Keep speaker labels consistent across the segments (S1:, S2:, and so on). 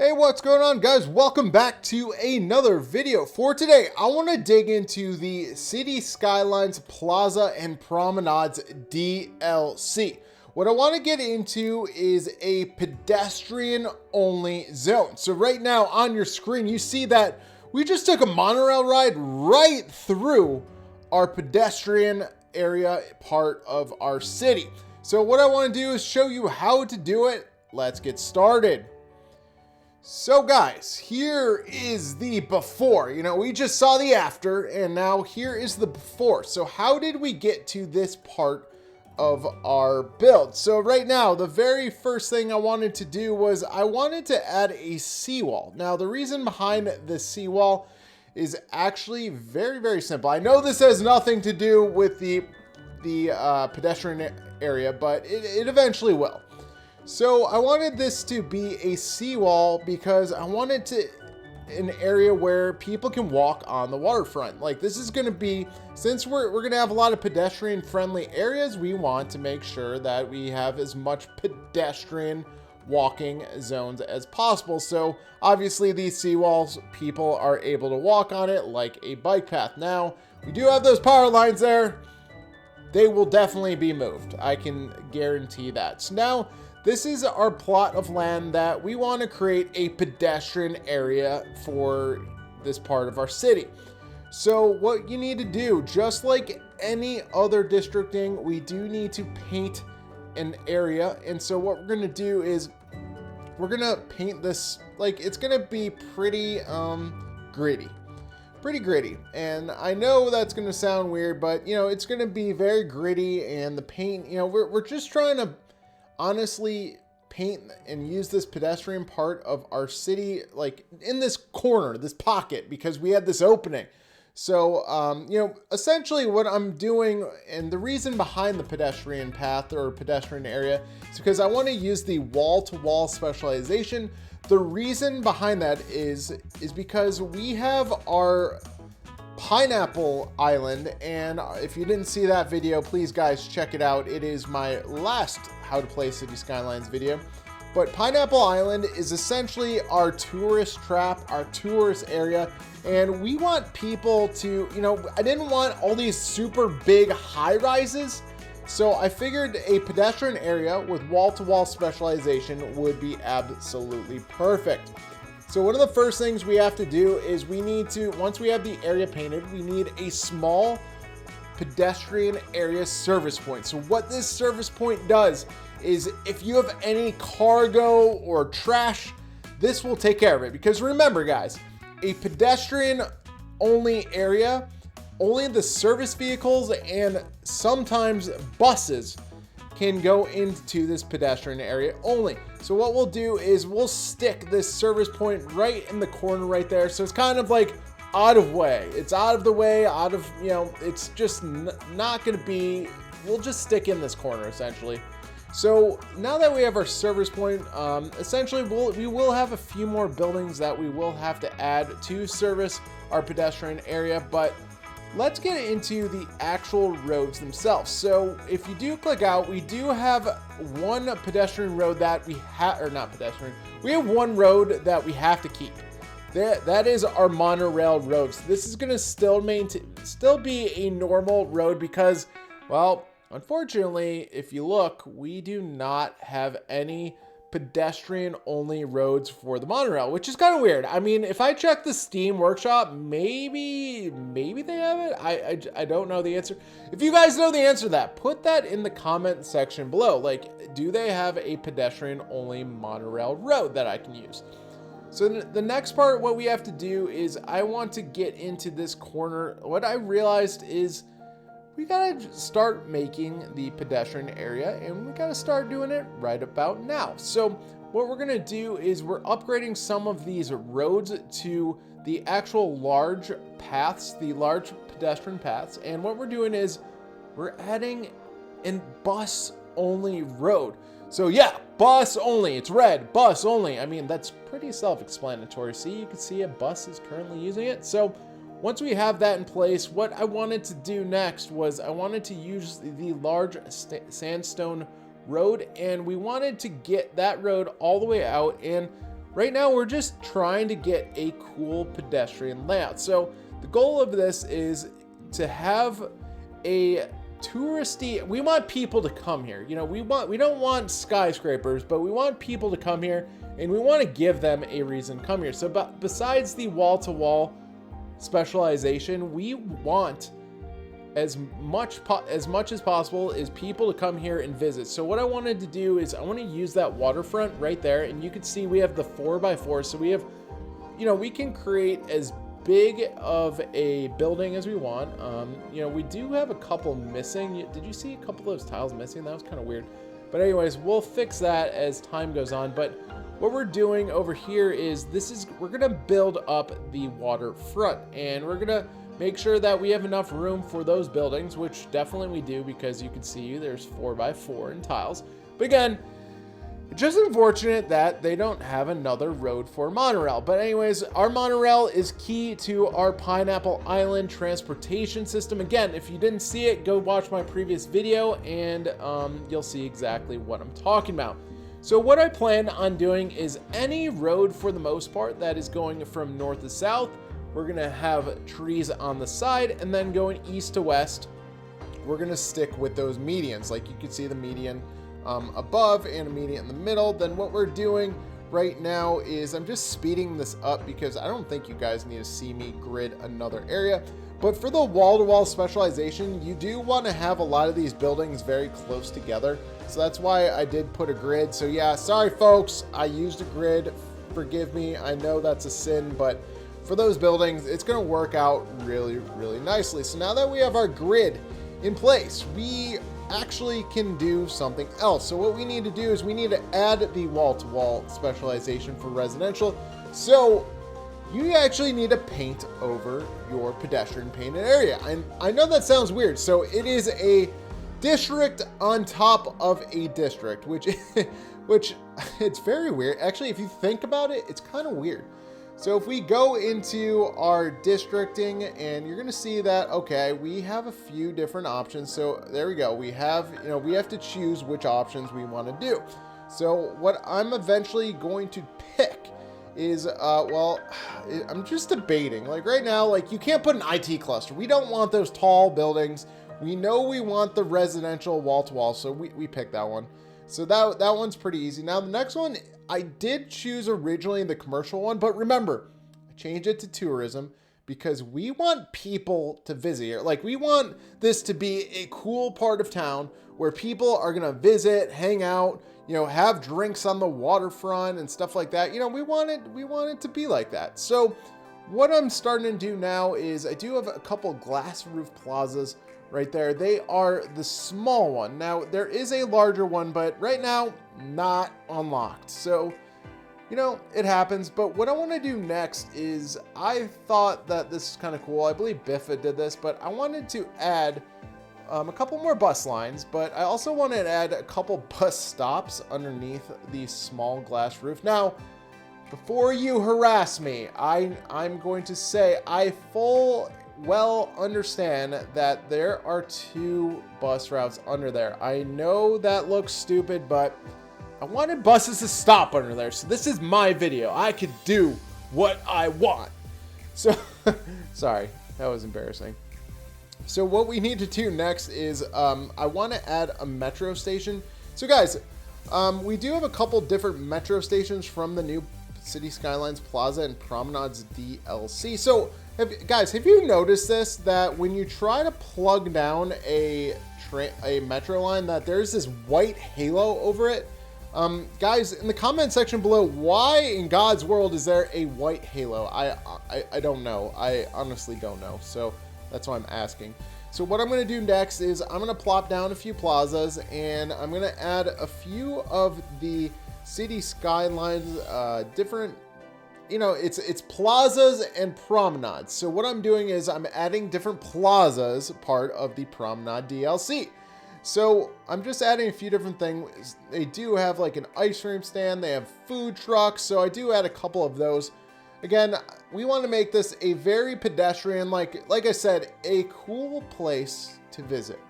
S1: Hey, what's going on, guys? Welcome back to another video. For today, I want to dig into the Cities Skylines Plaza and Promenades DLC. What I want to get into is a pedestrian-only zone. So right now on your screen, you see that we just took a monorail ride right through our pedestrian area part of our city. So what I want to do is show you how to do it. Let's get started. So guys, here is the before. We just saw the after, and now here is the before. So how did we get to this part of our build? So right now, the very first thing I wanted to do was I wanted to add a seawall. Now, the reason behind the seawall is actually very, very simple. I know this has nothing to do with the pedestrian area, but it eventually will. So I wanted this to be a seawall because I wanted an area where people can walk on the waterfront. Like, this is going to be, since we're going to have a lot of pedestrian friendly areas, we want to make sure that we have as much pedestrian walking zones as possible. So obviously these seawalls, people are able to walk on it like a bike path. Now, we do have those power lines there. They will definitely be moved. I can guarantee that. So now, this is our plot of land that we want to create a pedestrian area for this part of our city. So what you need to do, just like any other districting, we do need to paint an area. And so what we're going to do is we're going to paint this, like, it's going to be pretty gritty. Pretty gritty. And I know that's going to sound weird, but it's going to be very gritty, and the paint, we're just trying to honestly paint and use this pedestrian part of our city like in this corner, this pocket, because we had this opening. So essentially what I'm doing, and the reason behind the pedestrian path or pedestrian area, is because I want to use the wall-to-wall specialization. The reason behind that is because we have our Pineapple Island, and if you didn't see that video, please guys check it out. It is my last How to Play Cities Skylines video. But Pineapple Island is essentially our tourist trap, our tourist area, and we want people to, I didn't want all these super big high rises, so I figured a pedestrian area with wall-to-wall specialization would be absolutely perfect. So one of the first things we have to do is we need to, once we have the area painted, we need a small pedestrian area service point. So what this service point does is if you have any cargo or trash, this will take care of it. Because remember guys, a pedestrian only area, only the service vehicles and sometimes buses can go into this pedestrian area only. So what we'll do is we'll stick this service point right in the corner right there. So it's kind of like out of way. It's out of the way, out of, it's just not going to be, we'll just stick in this corner essentially. So now that we have our service point, essentially we will have a few more buildings that we will have to add to service our pedestrian area, but let's get into the actual roads themselves. So if you do click out, we do have one pedestrian road that we have, or not pedestrian, we have one road that we have to keep. That is our monorail road. So this is going to still be a normal road because, well, unfortunately, if you look, we do not have any pedestrian only roads for the monorail, which is kind of weird. I mean, if I check the Steam Workshop, maybe they have it. I don't know the answer. If you guys know the answer to that, put that in the comment section below. Like, do they have a pedestrian only monorail road that I can use? So the next part, what we have to do is I want to get into this corner. What I realized is we gotta start making the pedestrian area, and we gotta start doing it right about now. So what we're gonna do is we're upgrading some of these roads to the actual large paths, the large pedestrian paths. And what we're doing is we're adding a bus only road. So yeah, bus only, it's red, bus only. I mean, that's pretty self-explanatory. See, you can see a bus is currently using it. So once we have that in place, what I wanted to do next was I wanted to use the large sandstone road, and we wanted to get that road all the way out, and right now we're just trying to get a cool pedestrian layout. So the goal of this is to have a touristy, we want people to come here. You know, we don't want skyscrapers, but we want people to come here, and we want to give them a reason to come here. So besides the wall-to-wall specialization, we want as much as possible is people to come here and visit. So what I wanted to do is I want to use that waterfront right there, and you can see we have the 4x4, so we have, you know, we can create as big of a building as we want. You know, we do have a couple missing. Did you see a couple of those tiles missing? That was kind of weird. But anyways, we'll fix that as time goes on. But what we're doing over here is we're gonna build up the waterfront, and we're gonna make sure that we have enough room for those buildings, which definitely we do, because you can see there's 4x4 in tiles. But again, just unfortunate that they don't have another road for monorail. But anyways, our monorail is key to our Pineapple Island transportation system. Again, if you didn't see it, go watch my previous video, and you'll see exactly what I'm talking about. So what I plan on doing is any road, for the most part, that is going from north to south, we're gonna have trees on the side, and then going east to west, we're gonna stick with those medians. Like you can see the median above and a median in the middle. Then what we're doing right now is I'm just speeding this up because I don't think you guys need to see me grid another area. But for the wall-to-wall specialization, you do want to have a lot of these buildings very close together. So that's why I did put a grid. So yeah, sorry folks, I used a grid. Forgive me, I know that's a sin, but for those buildings, it's going to work out really, really nicely. So now that we have our grid in place, we actually can do something else. So what we need to do is we need to add the wall-to-wall specialization for residential. So you actually need to paint over your pedestrian painted area. And I know that sounds weird. So it is a district on top of a district, which it's very weird. Actually, if you think about it, it's kind of weird. So if we go into our districting, and you're going to see that, okay, we have a few different options. So there we go. We have, you know, we have to choose which options we want to do. So what I'm eventually going to pick is, well, I'm just debating. Like right now, like you can't put an IT cluster. We don't want those tall buildings. We know we want the residential wall to wall. So we picked that one. So that one's pretty easy. Now the next one, I did choose originally the commercial one, but remember, I changed it to tourism because we want people to visit here. Like we want this to be a cool part of town where people are gonna visit, hang out, you know, have drinks on the waterfront and stuff like that. You know, we want it to be like that. So what I'm starting to do now is I do have a couple glass roof plazas right there. They are the small one. Now there is a larger one, but right now not unlocked. So, you know, it happens. But what I want to do next is I thought that this is kind of cool. I believe Biffa did this, but I wanted to add a couple more bus lines, but I also wanted to add a couple bus stops underneath the small glass roof. Now, before you harass me, I'm going to say I well understand that there are 2 bus routes under there. I know that looks stupid, but I wanted buses to stop under there. So this is my video. I could do what I want. So, sorry, that was embarrassing. So what we need to do next is I want to add a metro station. So guys, we do have a couple different metro stations from the new Cities Skylines Plaza and Promenades DLC. So guys, have you noticed this, that when you try to plug down a metro line, that there's this white halo over it? Guys, in the comment section below, why in God's world is there a white halo? I don't know. I honestly don't know. So that's why I'm asking. So what I'm going to do next is I'm going to plop down a few plazas, and I'm going to add a few of the City Skylines, different, you know, it's plazas and promenades. So what I'm doing is I'm adding different plazas, part of the Promenade DLC. So I'm just adding a few different things. They do have like an ice cream stand. They have food trucks. So I do add a couple of those. Again, we want to make this a very pedestrian, like I said, a cool place to visit.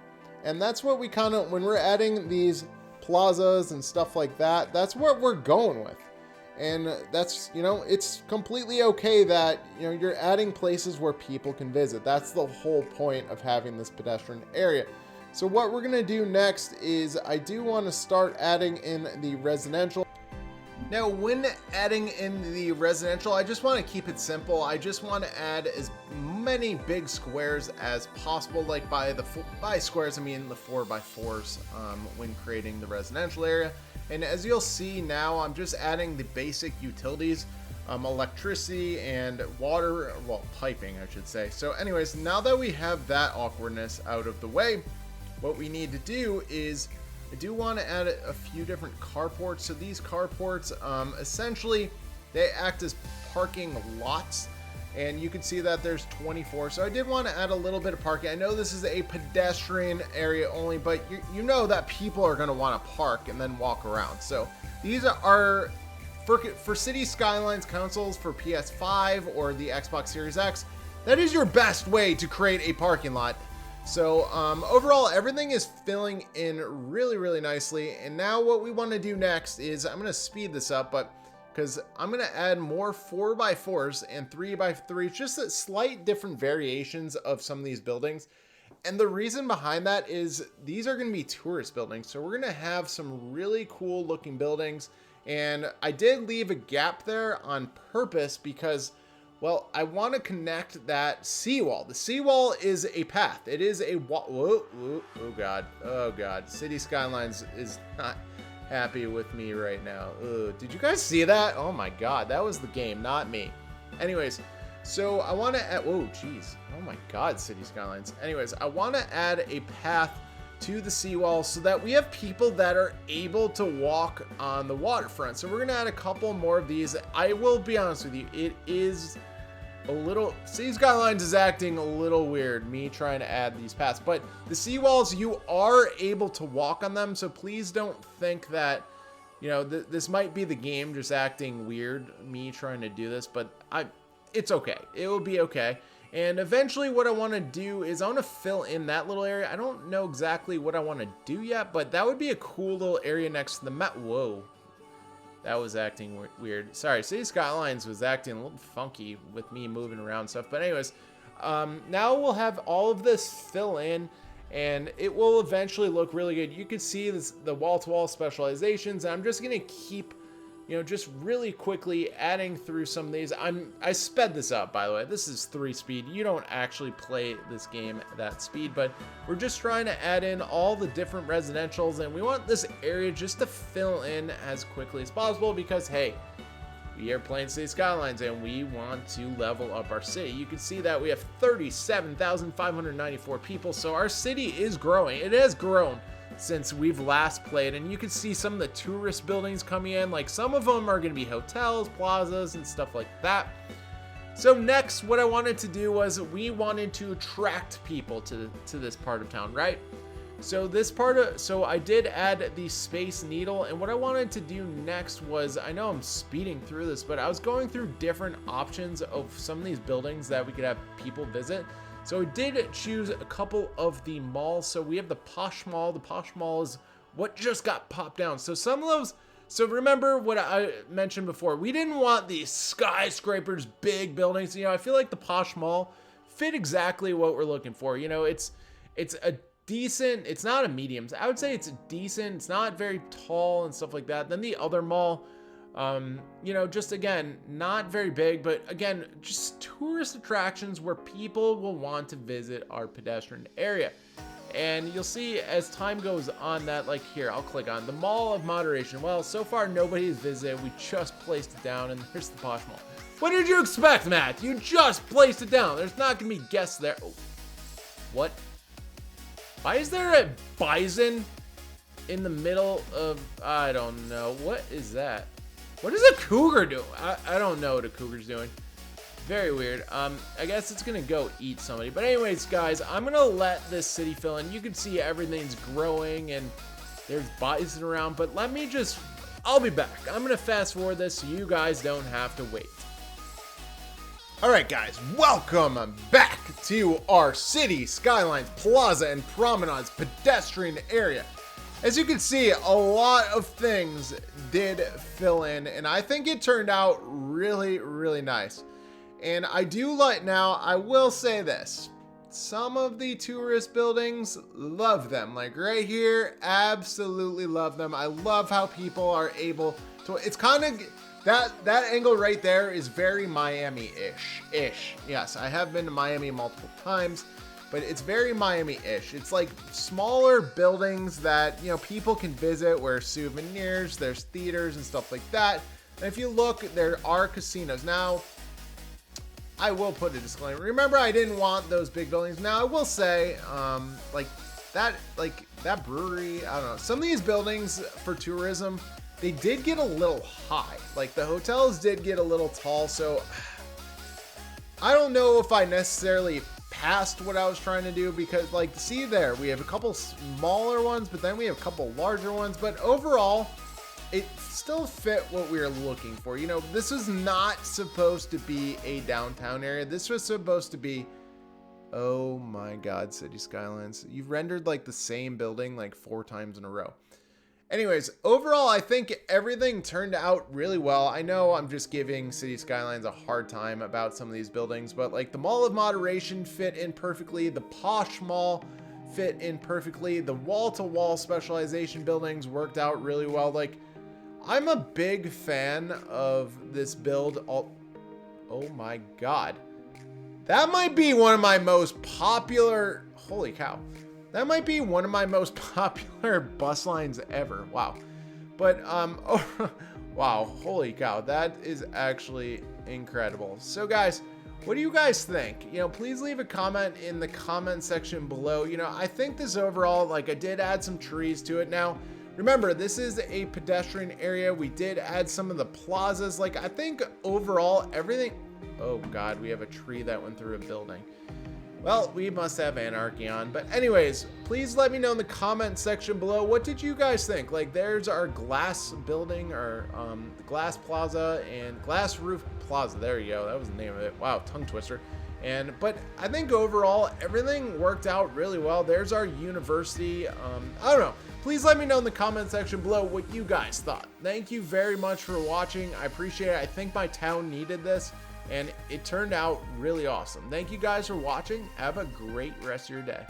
S1: And that's what we kind of, when we're adding these plazas and stuff like that, that's what we're going with. And that's, you know, it's completely okay that, you know, you're adding places where people can visit. That's the whole point of having this pedestrian area. So what we're gonna do next is I do want to start adding in the residential. Now, when adding in the residential, I just want to keep it simple. I just want to add as many big squares as possible. Like by squares, I mean the 4x4s when creating the residential area. And as you'll see now, I'm just adding the basic utilities, electricity and water, well, piping, I should say. So anyways, now that we have that awkwardness out of the way, what we need to do is I do want to add a few different carports. So these carports, essentially, they act as parking lots. And you can see that there's 24. So I did want to add a little bit of parking. I know this is a pedestrian area only, but you know that people are going to want to park and then walk around. So these are for Cities Skylines consoles for PS5 or the Xbox Series X. That is your best way to create a parking lot. So overall, everything is filling in really, really nicely. And now what we want to do next is I'm going to speed this up, but because I'm going to add more 4x4s and 3x3s, just slight different variations of some of these buildings. And the reason behind that is these are going to be tourist buildings. So we're going to have some really cool looking buildings. And I did leave a gap there on purpose because, well, I want to connect that seawall. The seawall is a path. It is a wall. Oh God. Oh God. City Skylines is not happy with me right now. Ugh. Did you guys see that? Oh my God. That was the game, not me. Anyways, so I want to add, whoa, geez. Oh my God, City Skylines. Anyways, I want to add a path to the seawall so that we have people that are able to walk on the waterfront. So we're going to add a couple more of these. I will be honest with you. It is a little, Cities Skylines is acting a little weird, me trying to add these paths, but the seawalls, you are able to walk on them. So please don't think that, you know, this might be the game just acting weird, me trying to do this, but it's okay. It will be okay. And eventually what I want to do is I want to fill in that little area. I don't know exactly what I want to do yet, but that would be a cool little area next to the map. Whoa. That was acting weird. Sorry, City Skylines was acting a little funky with me moving around stuff. But anyways, now we'll have all of this fill in, and it will eventually look really good. You can see this, the wall-to-wall specializations. And I'm just going to keep, you know, just really quickly adding through some of these. I sped this up, by the way. This is 3 speed. You don't actually play this game at that speed, but we're just trying to add in all the different residentials, and we want this area just to fill in as quickly as possible because, hey, we are playing City Skylines and we want to level up our city. You can see that we have 37,594 people, so our city is growing. It has grown since we've last played, and you can see some of the tourist buildings coming in. Like some of them are going to be hotels, plazas, and stuff like that. So next, what I wanted to do was we wanted to attract people to this part of town, right? So so I did add the Space Needle, and what I wanted to do next was, I know I'm speeding through this, but I was going through different options of some of these buildings that we could have people visit. So I did choose a couple of the malls. So we have the Posh Mall. The Posh Mall is what just got popped down. So some of those, so remember what I mentioned before, we didn't want these skyscrapers, big buildings. You know, I feel like the Posh Mall fit exactly what we're looking for. You know, it's a decent, it's not a medium. I would say it's a decent, it's not very tall and stuff like that. Then the other mall, you know, just again, not very big, but again, just tourist attractions where people will want to visit our pedestrian area. And you'll see as time goes on that, like here, I'll click on the Mall of Moderation. Well, so far nobody has visited. We just placed it down, and here's the Posh Mall. What did you expect, Matt? You just placed it down. There's not gonna be guests there. Oh, what? Why is there a bison in the middle of, I don't know. What is that? What is a cougar doing? I don't know what a cougar's doing. Very weird. I guess it's gonna go eat somebody. But anyways, guys, I'm gonna let this city fill in. You can see everything's growing and there's bison around, but let me just, I'll be back. I'm gonna fast forward this so you guys don't have to wait. All right, guys, welcome back to our City Skylines Plaza and Promenades pedestrian area. As you can see, a lot of things did fill in, and I think it turned out really, really nice. And I do like, now I will say this, some of the tourist buildings, love them. Like right here, absolutely love them. I love how people are able to, it's kind of, that angle right there is very Miami-ish. Yes, I have been to Miami multiple times, but it's very Miami-ish. It's like smaller buildings that, you know, people can visit where souvenirs, there's theaters and stuff like that. And if you look, there are casinos. Now, I will put a disclaimer. Remember, I didn't want those big buildings. Now, I will say, like that brewery, I don't know. Some of these buildings for tourism, they did get a little high. Like the hotels did get a little tall. So I don't know if I necessarily passed what I was trying to do, because like, see there, we have a couple smaller ones, but then we have a couple larger ones. But overall, it still fit what we were looking for. You know, this was not supposed to be a downtown area. This was supposed to be, oh my God, Cities Skylines. You've rendered like the same building like 4 times in a row. Anyways, overall, I think everything turned out really well. I know I'm just giving Cities Skylines a hard time about some of these buildings, but like the Mall of Moderation fit in perfectly. The Posh Mall fit in perfectly. The wall-to-wall specialization buildings worked out really well. Like, I'm a big fan of this build. Oh my God. That might be one of my most popular, holy cow. That might be one of my most popular bus lines ever. Wow. But, oh, wow, holy cow. That is actually incredible. So guys, what do you guys think? You know, please leave a comment in the comment section below. You know, I think this overall, like I did add some trees to it. Now, remember, this is a pedestrian area. We did add some of the plazas. Like, I think overall everything, oh God, we have a tree that went through a building. Well, we must have anarchy on. But anyways, please let me know in the comment section below. What did you guys think? Like, there's our glass building, or glass plaza and glass roof plaza. There you go. That was the name of it. Wow, tongue twister. But I think overall everything worked out really well. There's our university. I don't know. Please let me know in the comment section below what you guys thought. Thank you very much for watching. I appreciate it. I think my town needed this, and it turned out really awesome. Thank you guys for watching. Have a great rest of your day.